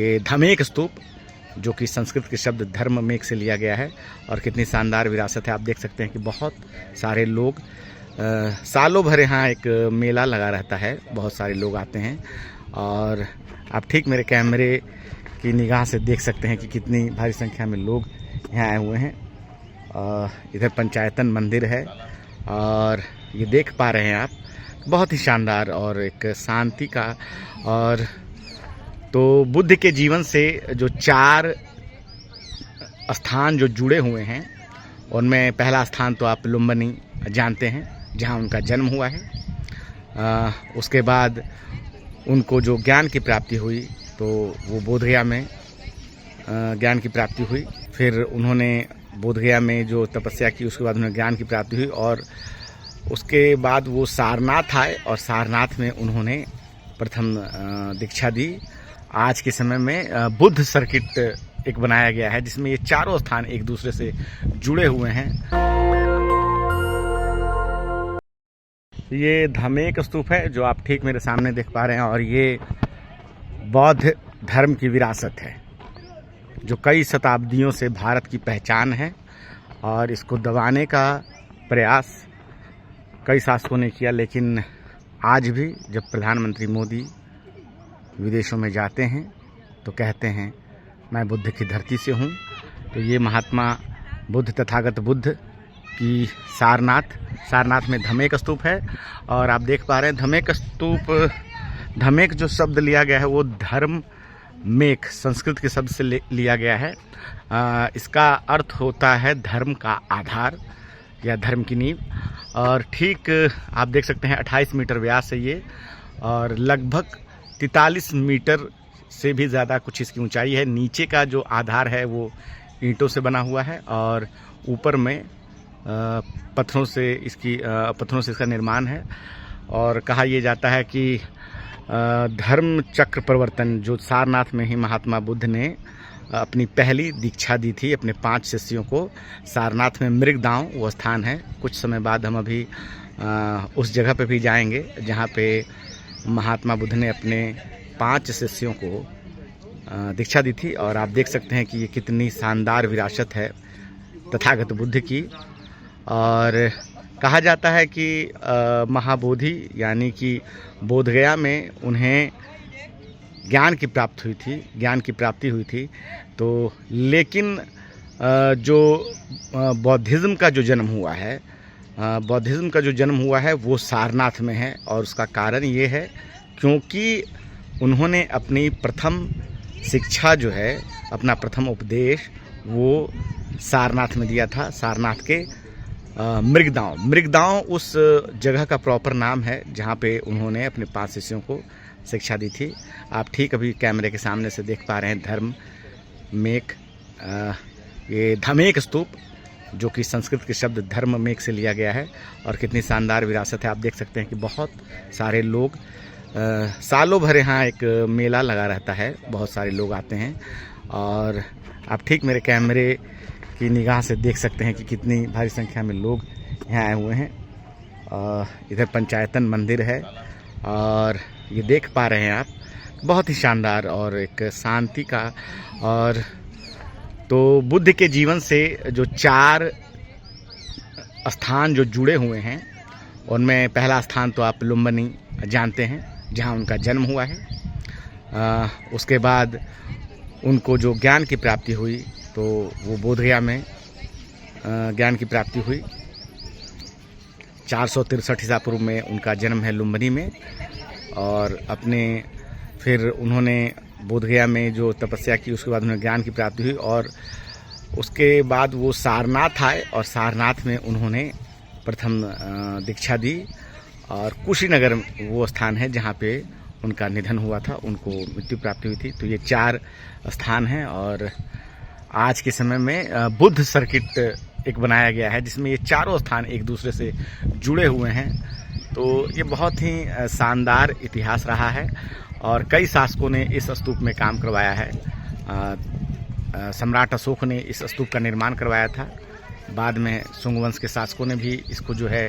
ये धमेक स्तूप जो कि संस्कृत के शब्द धर्म मेक से लिया गया है और कितनी शानदार विरासत है। आप देख सकते हैं कि बहुत सारे लोग सालों भर यहाँ एक मेला लगा रहता है, बहुत सारे लोग आते हैं और आप ठीक मेरे कैमरे की निगाह से देख सकते हैं कि कितनी भारी संख्या में लोग यहाँ आए हुए हैं। इधर पंचायतन मंदिर है और ये देख पा रहे हैं आप, बहुत ही शानदार और एक शांति का। और तो बुद्ध के जीवन से जो 4 स्थान जो जुड़े हुए हैं उनमें पहला स्थान तो आप लुम्बिनी जानते हैं, जहां उनका जन्म हुआ है। उसके बाद उनको जो ज्ञान की प्राप्ति हुई तो वो बोधगया में ज्ञान की प्राप्ति हुई। फिर उन्होंने बोधगया में जो तपस्या की, उसके बाद उन्हें ज्ञान की प्राप्ति हुई और उसके बाद वो सारनाथ आए और सारनाथ में उन्होंने प्रथम दीक्षा दी। आज के समय में बुद्ध सर्किट एक बनाया गया है जिसमें ये चारों स्थान एक दूसरे से जुड़े हुए हैं। ये धमेक स्तूप है जो आप ठीक मेरे सामने देख पा रहे हैं और ये बौद्ध धर्म की विरासत है जो कई शताब्दियों से भारत की पहचान है और इसको दबाने का प्रयास कई शासकों ने किया, लेकिन आज भी जब प्रधानमंत्री मोदी विदेशों में जाते हैं तो कहते हैं मैं बुद्ध की धरती से हूँ। तो ये महात्मा बुद्ध तथागत बुद्ध की सारनाथ में धमेक स्तूप है और आप देख पा रहे हैं धमेक स्तूप। धमेक जो शब्द लिया गया है वो धर्म मेक संस्कृत के शब्द से लिया गया है। इसका अर्थ होता है धर्म का आधार या धर्म की नींव। और ठीक आप देख सकते हैं 28 मीटर व्यास है ये और लगभग 43 मीटर से भी ज़्यादा कुछ इसकी ऊंचाई है। नीचे का जो आधार है वो ईंटों से बना हुआ है और ऊपर में पत्थरों से इसका निर्माण है। और कहा यह जाता है कि धर्म चक्र प्रवर्तन जो सारनाथ में ही महात्मा बुद्ध ने अपनी पहली दीक्षा दी थी अपने 5 शिष्यों को। सारनाथ में मृगदांव वो स्थान है। कुछ समय बाद हम अभी उस जगह पे भी जाएंगे जहाँ पे महात्मा बुद्ध ने अपने 5 शिष्यों को दीक्षा दी थी। और आप देख सकते हैं कि ये कितनी शानदार विरासत है तथागत बुद्ध की। और कहा जाता है कि महाबोधि यानी कि बोधगया में उन्हें ज्ञान की प्राप्ति हुई थी। तो लेकिन जो बौद्धिज़्म का जो जन्म हुआ है वो सारनाथ में है। और उसका कारण ये है क्योंकि उन्होंने अपनी प्रथम शिक्षा जो है, अपना प्रथम उपदेश वो सारनाथ में दिया था। सारनाथ के मृगदांव उस जगह का प्रॉपर नाम है जहाँ पे उन्होंने अपने 5 शिष्यों को शिक्षा दी थी। आप ठीक अभी कैमरे के सामने से देख पा रहे हैं धर्म मेक, ये धमेक स्तूप जो कि संस्कृत के शब्द धर्म मेक से लिया गया है और कितनी शानदार विरासत है। आप देख सकते हैं कि बहुत सारे लोग सालों भर यहाँ एक मेला लगा रहता है, बहुत सारे लोग आते हैं और आप ठीक मेरे कैमरे की निगाह से देख सकते हैं कि कितनी भारी संख्या में लोग यहाँ आए हुए हैं। इधर पंचायतन मंदिर है और ये देख पा रहे हैं आप, बहुत ही शानदार और एक शांति का। और तो बुद्ध के जीवन से जो 4 स्थान जो जुड़े हुए हैं उनमें पहला स्थान तो आप लुम्बिनी जानते हैं, जहां उनका जन्म हुआ है। उसके बाद उनको जो ज्ञान की प्राप्ति हुई तो वो बोधगया में ज्ञान की प्राप्ति हुई। 463 ईसा पूर्व में उनका जन्म है लुम्बिनी में। और फिर उन्होंने बोधगया में जो तपस्या की, उसके बाद उन्हें ज्ञान की प्राप्ति हुई और उसके बाद वो सारनाथ आए और सारनाथ में उन्होंने प्रथम दीक्षा दी। और कुशीनगर वो स्थान है जहाँ पे उनका निधन हुआ था, उनको मृत्यु प्राप्ति हुई थी। तो ये 4 स्थान हैं और आज के समय में बुद्ध सर्किट एक बनाया गया है जिसमें ये चारों स्थान एक दूसरे से जुड़े हुए हैं। तो ये बहुत ही शानदार इतिहास रहा है और कई शासकों ने इस स्तूप में काम करवाया है। सम्राट अशोक ने इस स्तूप का निर्माण करवाया था। बाद में शुंग वंश के शासकों ने भी इसको जो है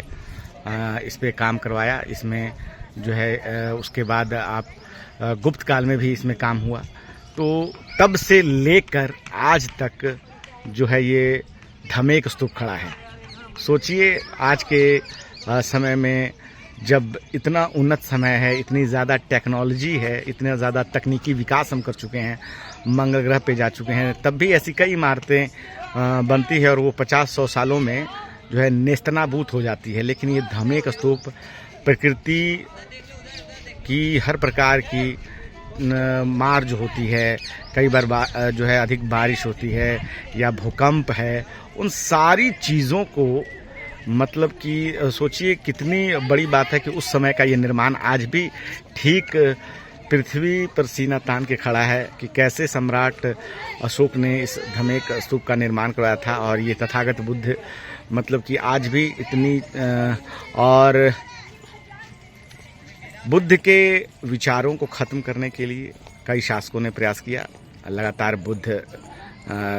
इस पे काम करवाया। इसमें जो है उसके बाद आप गुप्त काल में भी इसमें काम हुआ। तो तब से लेकर आज तक जो है ये धमेक स्तूप खड़ा है। सोचिए आज के समय में जब इतना उन्नत समय है, इतनी ज़्यादा टेक्नोलॉजी है, इतना ज़्यादा तकनीकी विकास हम कर चुके हैं, मंगल ग्रह पे जा चुके हैं, तब भी ऐसी कई इमारतें बनती है और वो 50-100 सालों में जो है नेस्तनाबूत हो जाती है। लेकिन ये धमेक स्तूप प्रकृति की हर प्रकार की मार जो होती है, कई बार जो है अधिक बारिश होती है या भूकंप है, उन सारी चीज़ों को मतलब कि सोचिए कितनी बड़ी बात है कि उस समय का ये निर्माण आज भी ठीक पृथ्वी पर सीना तान के खड़ा है कि कैसे सम्राट अशोक ने इस धमेक स्तूप का निर्माण करवाया था। और ये तथागत बुद्ध मतलब कि आज भी इतनी और बुद्ध के विचारों को ख़त्म करने के लिए कई शासकों ने प्रयास किया। लगातार बुद्ध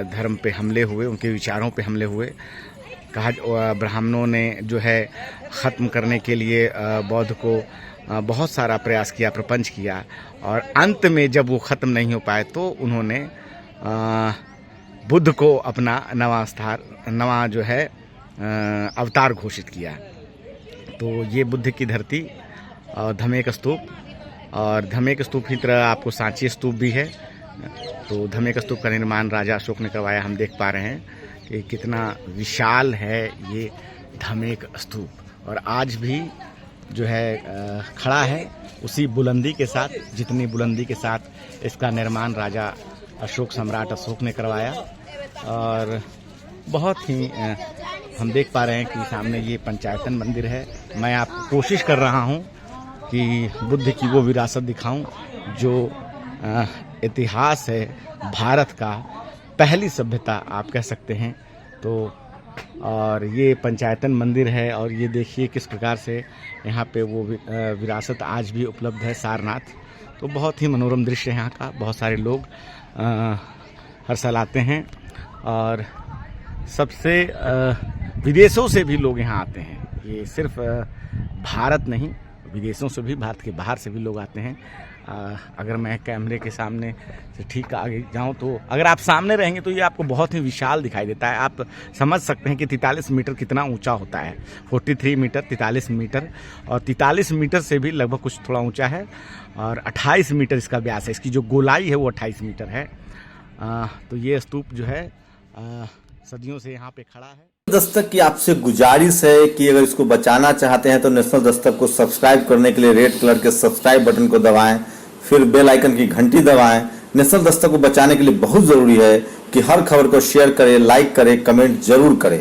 धर्म पे हमले हुए, उनके विचारों पे हमले हुए। कहा ब्राह्मणों ने जो है ख़त्म करने के लिए बौद्ध को बहुत सारा प्रयास किया, प्रपंच किया, और अंत में जब वो ख़त्म नहीं हो पाए तो उन्होंने बुद्ध को अपना नवा जो है अवतार घोषित किया। तो ये बुद्ध की धरती और धमेक स्तूप, और धमेक स्तूप की तरह आपको सांची स्तूप भी है। तो धमेक स्तूप का निर्माण राजा अशोक ने करवाया। हम देख पा रहे हैं कि कितना विशाल है ये धमेक स्तूप, और आज भी जो है खड़ा है उसी बुलंदी के साथ, जितनी बुलंदी के साथ इसका निर्माण राजा अशोक, सम्राट अशोक ने करवाया। और बहुत ही हम देख पा रहे हैं कि सामने ये पंचायतन मंदिर है। मैं आपको कोशिश कर रहा हूँ कि बुद्ध की वो विरासत दिखाऊं जो इतिहास है भारत का, पहली सभ्यता आप कह सकते हैं। तो और ये पंचायतन मंदिर है, और ये देखिए किस प्रकार से यहाँ पे वो विरासत आज भी उपलब्ध है, सारनाथ। तो बहुत ही मनोरम दृश्य है यहाँ का। बहुत सारे लोग हर साल आते हैं, और सबसे विदेशों से भी लोग यहाँ आते हैं। ये सिर्फ भारत नहीं, विदेशों से भी, भारत के बाहर से भी लोग आते हैं। अगर मैं कैमरे के सामने से ठीक आगे जाऊं तो अगर आप सामने रहेंगे तो ये आपको बहुत ही विशाल दिखाई देता है। आप समझ सकते हैं कि 43 मीटर कितना ऊंचा होता है। 43 मीटर, 43 मीटर, और 43 मीटर से भी लगभग कुछ थोड़ा ऊंचा है, और 28 मीटर इसका व्यास है। इसकी जो गोलाई है वो 28 मीटर है। तो ये स्तूप जो है सदियों से यहाँ पे खड़ा है। दस्तक की आपसे गुजारिश है कि अगर इसको बचाना चाहते हैं तो नेशनल दस्तक को सब्सक्राइब करने के लिए रेड कलर के सब्सक्राइब बटन को दबाएं, फिर बेल आइकन की घंटी दबाएं। नेशनल दस्तक को बचाने के लिए बहुत जरूरी है कि हर खबर को शेयर करें, लाइक करें, कमेंट जरूर करें।